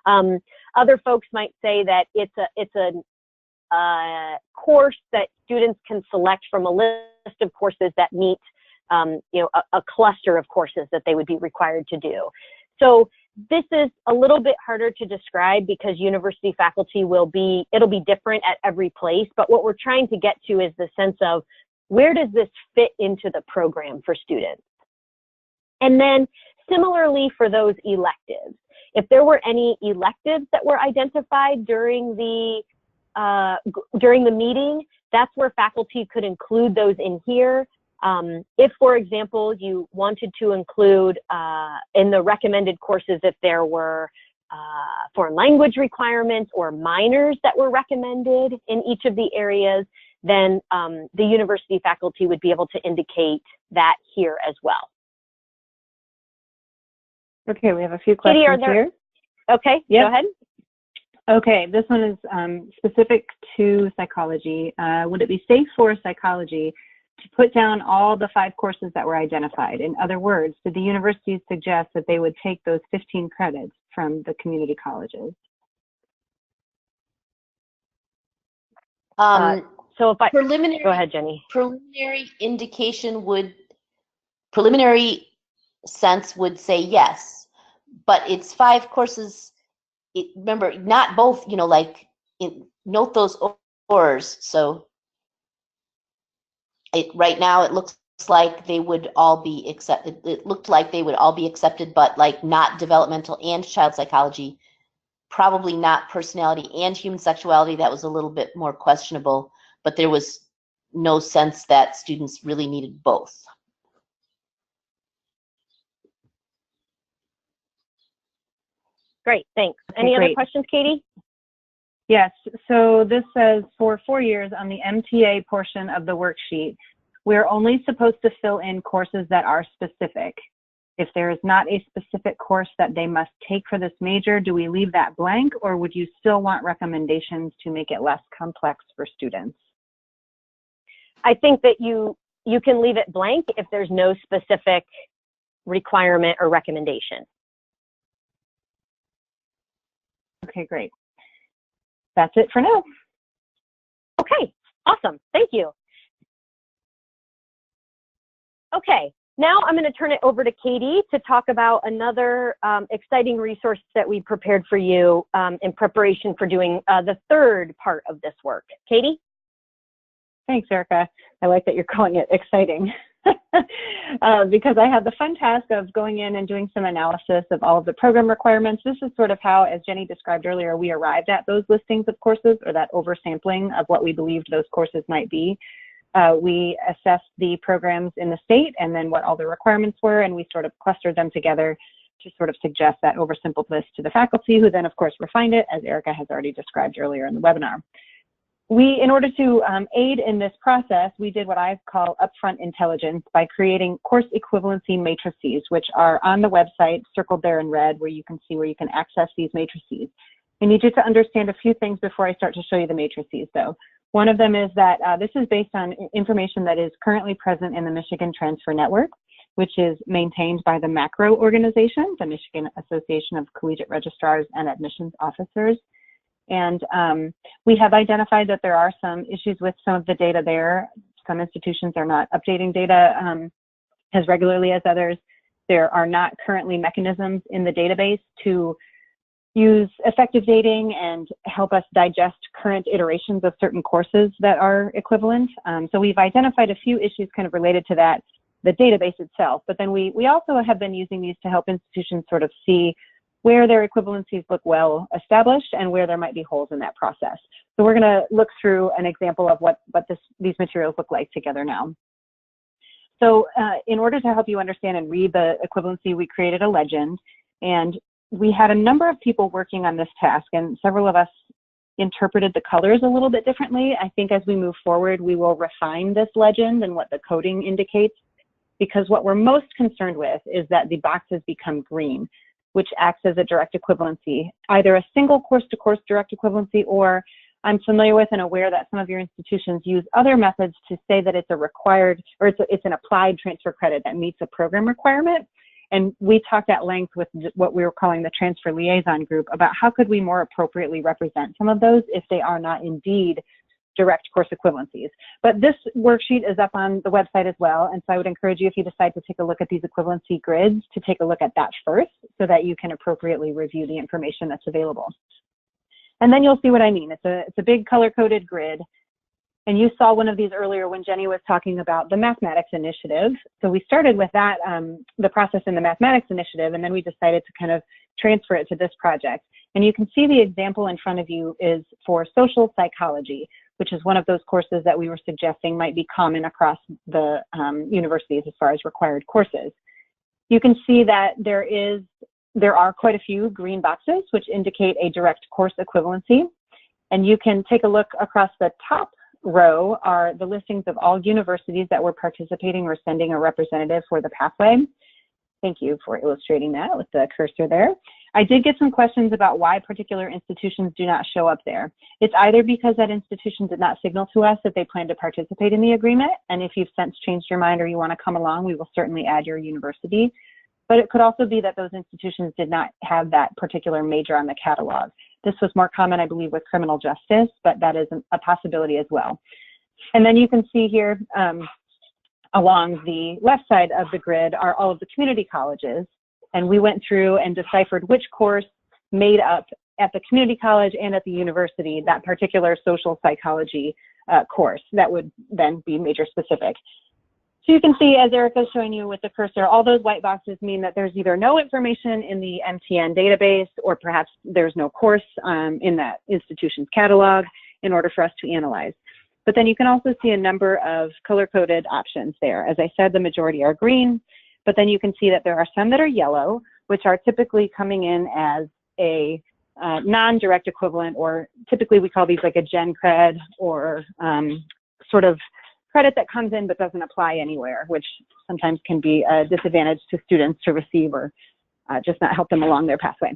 Other folks might say that it's a course that students can select from a list of courses that meet a cluster of courses that they would be required to do. So this is a little bit harder to describe because university faculty it'll be different at every place, but what we're trying to get to is the sense of where does this fit into the program for students? And then similarly for those electives, if there were any electives that were identified during the meeting, that's where faculty could include those in here. If, for example, you wanted to include in the recommended courses, if there were foreign language requirements or minors that were recommended in each of the areas, then the university faculty would be able to indicate that here as well. Okay, we have a few questions here. Okay, yep. Go ahead. Okay, this one is specific to psychology. Would it be safe for psychology to put down all the 5 courses that were identified? In other words, did the universities suggest that they would take those 15 credits from the community colleges? So if go ahead, Jenny. Preliminary sense would say yes, but it's 5 courses. Remember, not both, note those ors. So right now it looks like they would all be accepted. It looked like they would all be accepted, but like not developmental and child psychology, probably not personality and human sexuality. That was a little bit more questionable, but there was no sense that students really needed both. Great, thanks. Any other questions, Katie? Yes, so this says for 4 years on the MTA portion of the worksheet, we're only supposed to fill in courses that are specific. If there is not a specific course that they must take for this major, do we leave that blank, or would you still want recommendations to make it less complex for students? I think that you can leave it blank if there's no specific requirement or recommendation. Okay, great. That's it for now. Okay, awesome. Thank you. Okay, now I'm going to turn it over to Katie to talk about another exciting resource that we prepared for you in preparation for doing the 3rd part of this work. Katie? Thanks, Erica. I like that you're calling it exciting. Because I have the fun task of going in and doing some analysis of all of the program requirements. This is sort of how, as Jenny described earlier, we arrived at those listings of courses, or that oversampling of what we believed those courses might be. We assessed the programs in the state and then what all the requirements were, and we sort of clustered them together to sort of suggest that oversimpled list to the faculty, who then, of course, refined it, as Erica has already described earlier in the webinar. In order to aid in this process, we did what I call upfront intelligence by creating course equivalency matrices, which are on the website, circled there in red, where you can see where you can access these matrices. I need you to understand a few things before I start to show you the matrices, though. One of them is that this is based on information that is currently present in the Michigan Transfer Network, which is maintained by the MACRO organization, the Michigan Association of Collegiate Registrars and Admissions Officers. And we have identified that there are some issues with some of the data there. Some institutions are not updating data as regularly as others. There are not currently mechanisms in the database to use effective dating and help us digest current iterations of certain courses that are equivalent. So we've identified a few issues kind of related to that, the database itself. But then we also have been using these to help institutions sort of see where their equivalencies look well established and where there might be holes in that process. So we're going to look through an example of what these materials look like together now. So in order to help you understand and read the equivalency, we created a legend, and we had a number of people working on this task, and several of us interpreted the colors a little bit differently. I think as we move forward, we will refine this legend and what the coding indicates, because what we're most concerned with is that the boxes become green, which acts as a direct equivalency, either a single course-to-course direct equivalency, or I'm familiar with and aware that some of your institutions use other methods to say that it's a required, or it's an applied transfer credit that meets a program requirement. And we talked at length with what we were calling the transfer liaison group about how could we more appropriately represent some of those if they are not indeed direct course equivalencies. But this worksheet is up on the website as well, and so I would encourage you, if you decide to take a look at these equivalency grids, to take a look at that first so that you can appropriately review the information that's available. And then you'll see what I mean. It's a big color-coded grid. And you saw one of these earlier when Jenny was talking about the mathematics initiative. So we started with that, the process in the mathematics initiative, and then we decided to kind of transfer it to this project. And you can see the example in front of you is for social psychology, which is one of those courses that we were suggesting might be common across the universities as far as required courses. You can see that there are quite a few green boxes which indicate a direct course equivalency. And you can take a look across the top row are the listings of all universities that were participating or sending a representative for the pathway. Thank you for illustrating that with the cursor there. I did get some questions about why particular institutions do not show up there. It's either because that institution did not signal to us that they plan to participate in the agreement, and if you've since changed your mind or you want to come along, we will certainly add your university. But it could also be that those institutions did not have that particular major on the catalog. This was more common, I believe, with criminal justice, but that is a possibility as well. And then you can see here along the left side of the grid are all of the community colleges. And we went through and deciphered which course made up at the community college and at the university that particular social psychology course that would then be major specific. So you can see, as Erica's showing you with the cursor, all those white boxes mean that there's either no information in the MTN database, or perhaps there's no course in that institution's catalog in order for us to analyze. But then you can also see a number of color-coded options there. As I said, the majority are green, but then you can see that there are some that are yellow, which are typically coming in as a non-direct equivalent, or typically we call these like a gen cred, or sort of credit that comes in but doesn't apply anywhere, which sometimes can be a disadvantage to students to receive, or just not help them along their pathway.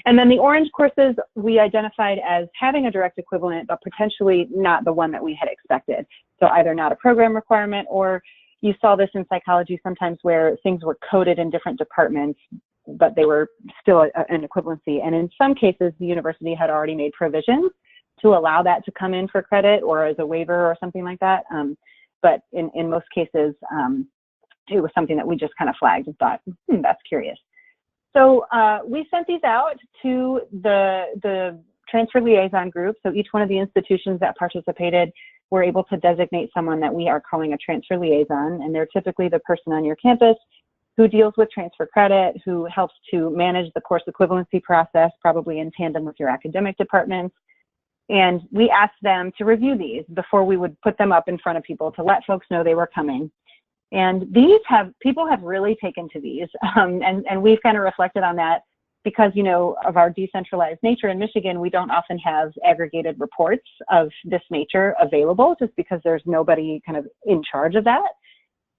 And then the orange courses we identified as having a direct equivalent, but potentially not the one that we had expected. So either not a program requirement, or you saw this in psychology sometimes where things were coded in different departments, but they were still an equivalency. And in some cases, the university had already made provisions to allow that to come in for credit or as a waiver or something like that. But in most cases, it was something that we just kind of flagged and thought, that's curious. So we sent these out to the transfer liaison group. So each one of the institutions that participated were able to designate someone that we are calling a transfer liaison. And they're typically the person on your campus who deals with transfer credit, who helps to manage the course equivalency process, probably in tandem with your academic departments. And we asked them to review these before we would put them up in front of people to let folks know they were coming. And people have really taken to these, and we've kind of reflected on that because, you know, of our decentralized nature in Michigan, we don't often have aggregated reports of this nature available just because there's nobody kind of in charge of that.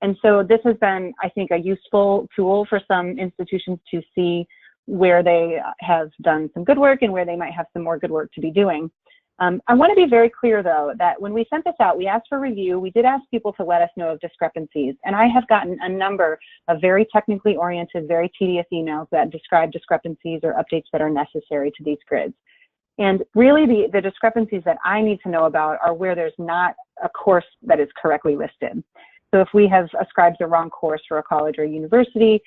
And so this has been, I think, a useful tool for some institutions to see where they have done some good work and where they might have some more good work to be doing. I want to be very clear, though, that when we sent this out, we asked for review. We did ask people to let us know of discrepancies. And I have gotten a number of very technically oriented, very tedious emails that describe discrepancies or updates that are necessary to these grids. And really, the discrepancies that I need to know about are where there's not a course that is correctly listed. So if we have ascribed the wrong course for a college or a university,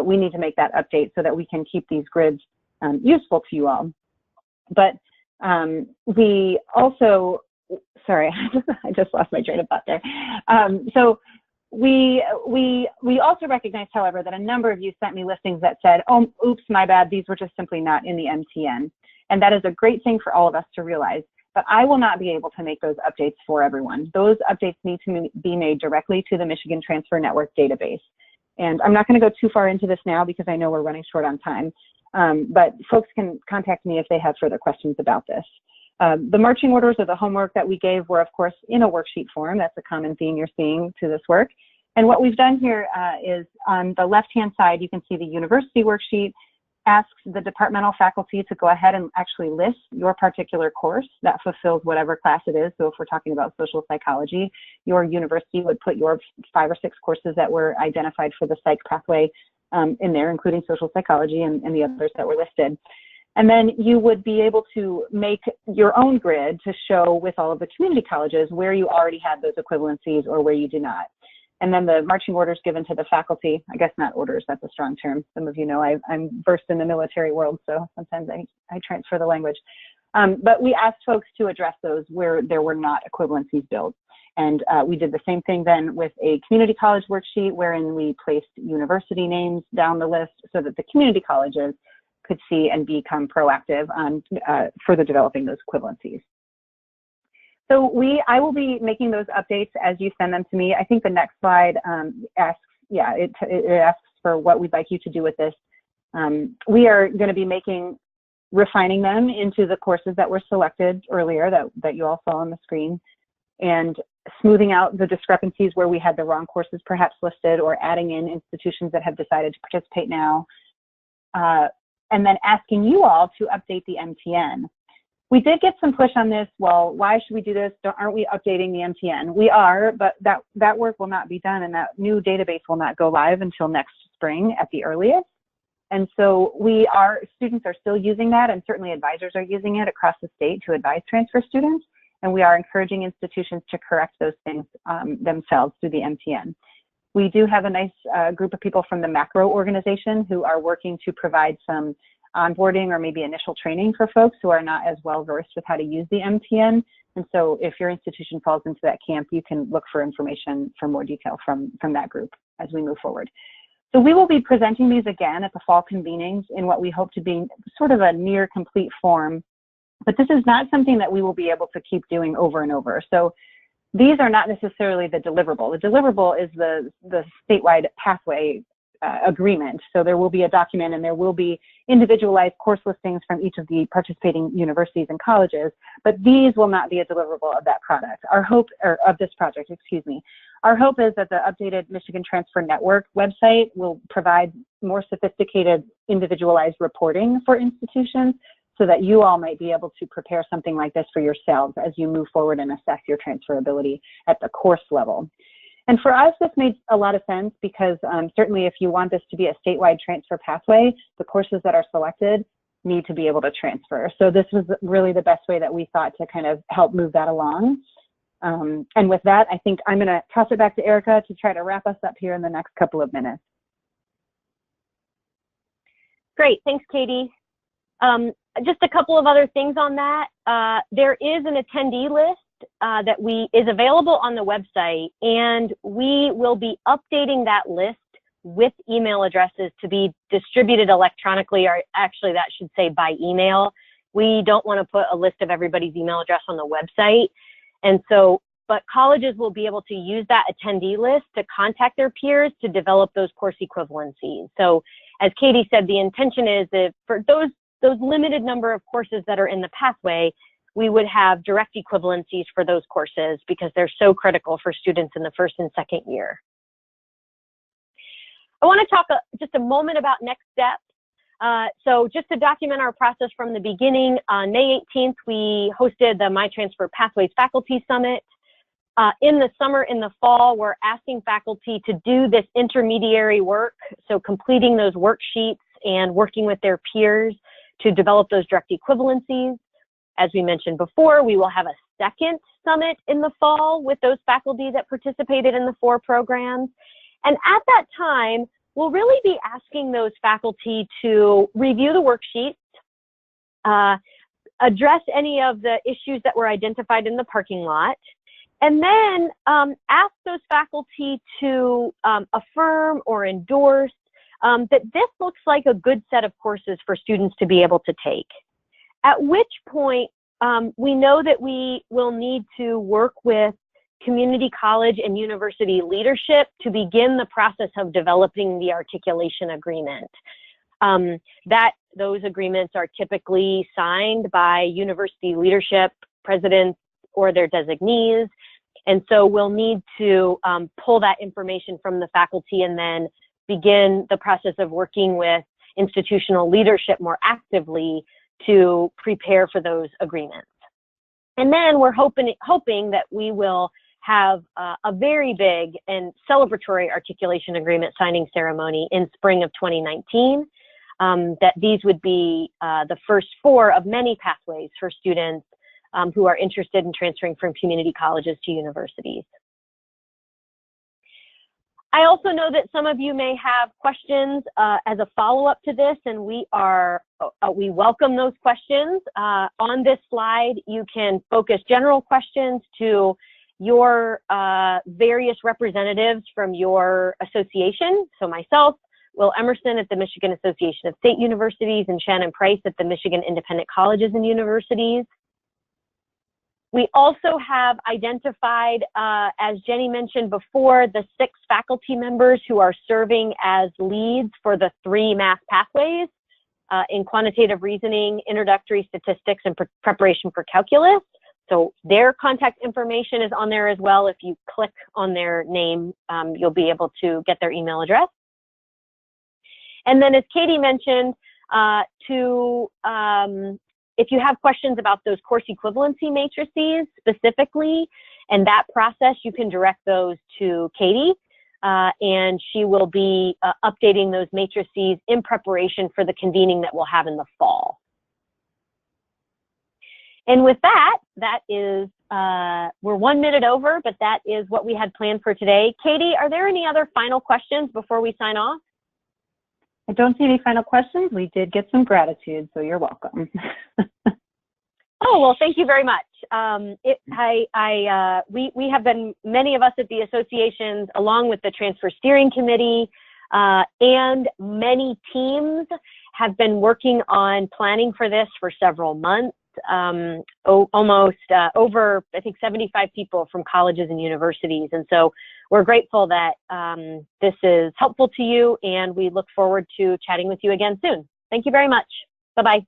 we need to make that update so that we can keep these grids useful to you all. But we also, sorry, I just lost my train of thought there. So we also recognized, however, that a number of you sent me listings that said, oh, oops, my bad, these were just simply not in the MTN. And that is a great thing for all of us to realize. But I will not be able to make those updates for everyone. Those updates need to be made directly to the Michigan Transfer Network database. And I'm not going to go too far into this now because I know we're running short on time. But folks can contact me if they have further questions about this. The marching orders or the homework that we gave were, of course, in a worksheet form. That's a common theme you're seeing to this work. And what we've done here is on the left-hand side, you can see the university worksheet asks the departmental faculty to go ahead and actually list your particular course that fulfills whatever class it is. So if we're talking about social psychology, your university would put your 5 or 6 courses that were identified for the psych pathway in there, including social psychology and the others that were listed. And then you would be able to make your own grid to show with all of the community colleges where you already had those equivalencies or where you do not. And then the marching orders given to the faculty, I guess not orders, that's a strong term. Some of you know I'm versed in the military world, so sometimes I transfer the language. But we asked folks to address those where there were not equivalencies built. And we did the same thing then with a community college worksheet wherein we placed university names down the list so that the community colleges could see and become proactive on further developing those equivalencies. So I will be making those updates as you send them to me. I think the next slide asks, it asks for what we'd like you to do with this. We are going to be refining them into the courses that were selected earlier that you all saw on the screen, and smoothing out the discrepancies where we had the wrong courses perhaps listed, or adding in institutions that have decided to participate now. And then asking you all to update the MTN. We did get some push on this. Well, why should we do this? Aren't we updating the MTN? We are, but that work will not be done, and that new database will not go live until next spring at the earliest. And so students are still using that, and certainly advisors are using it across the state to advise transfer students. And we are encouraging institutions to correct those things themselves through the MTN. We do have a nice group of people from the macro organization who are working to provide some onboarding or maybe initial training for folks who are not as well versed with how to use the MTN. And so if your institution falls into that camp, you can look for information for more detail from that group as we move forward. So we will be presenting these again at the fall convenings in what we hope to be sort of a near complete form, but this is not something that we will be able to keep doing over and over. So these are not necessarily the deliverable. The deliverable is the statewide pathway agreement. So there will be a document and there will be individualized course listings from each of the participating universities and colleges, but these will not be a deliverable of that product. Our hope, or of this project, excuse me. Our hope is that the updated Michigan Transfer Network website will provide more sophisticated individualized reporting for institutions, so that you all might be able to prepare something like this for yourselves as you move forward and assess your transferability at the course level. And for us, this made a lot of sense because certainly if you want this to be a statewide transfer pathway, the courses that are selected need to be able to transfer. So this was really the best way that we thought to kind of help move that along. And with that, I think I'm going to toss it back to Erica to try to wrap us up here in the next couple of minutes. Great, thanks, Katie. Just a couple of other things on that. There is an attendee list that is available on the website, and we will be updating that list with email addresses to be distributed electronically, or actually that should say by email. We don't want to put a list of everybody's email address on the website. And so, but colleges will be able to use that attendee list to contact their peers to develop those course equivalencies. So as Katie said, the intention is that for those limited number of courses that are in the pathway, we would have direct equivalencies for those courses because they're so critical for students in the first and second year. I want to talk just a moment about next steps. So just to document our process from the beginning, on May 18th, we hosted the MiTransfer Pathways Faculty Summit. In the summer, in the fall, we're asking faculty to do this intermediary work, so completing those worksheets and working with their peers to develop those direct equivalencies. As we mentioned before, we will have a second summit in the fall with those faculty that participated in the 4 programs. And at that time, we'll really be asking those faculty to review the worksheets, address any of the issues that were identified in the parking lot, and then ask those faculty to affirm or endorse that this looks like a good set of courses for students to be able to take. At which point, we know that we will need to work with community college and university leadership to begin the process of developing the articulation agreement. Those agreements are typically signed by university leadership, presidents, or their designees. And so we'll need to pull that information from the faculty and then begin the process of working with institutional leadership more actively to prepare for those agreements. And then we're hoping that we will have a very big and celebratory articulation agreement signing ceremony in spring of 2019. that these would be the first 4 of many pathways for students who are interested in transferring from community colleges to universities. I also know that some of you may have questions as a follow-up to this, and we welcome those questions. On this slide, you can focus general questions to your various representatives from your association. So myself, Will Emerson at the Michigan Association of State Universities, and Shannon Price at the Michigan Independent Colleges and Universities. We also have identified, as Jenny mentioned before, the 6 faculty members who are serving as leads for the 3 math pathways in quantitative reasoning, introductory statistics, and preparation for calculus. So their contact information is on there as well. If you click on their name, you'll be able to get their email address. And then, as Katie mentioned, if you have questions about those course equivalency matrices specifically and that process, you can direct those to Katie, and she will be updating those matrices in preparation for the convening that we'll have in the fall. And with that, we're 1 minute over, but that is what we had planned for today. Katie, are there any other final questions before we sign off? I don't see any final questions. We did get some gratitude, so you're welcome. Oh, well, thank you very much. We have been, many of us at the associations, along with the Transfer Steering Committee, and many teams have been working on planning for this for several months. Almost over, I think, 75 people from colleges and universities. And so we're grateful that this is helpful to you, and we look forward to chatting with you again soon. Thank you very much. Bye-bye.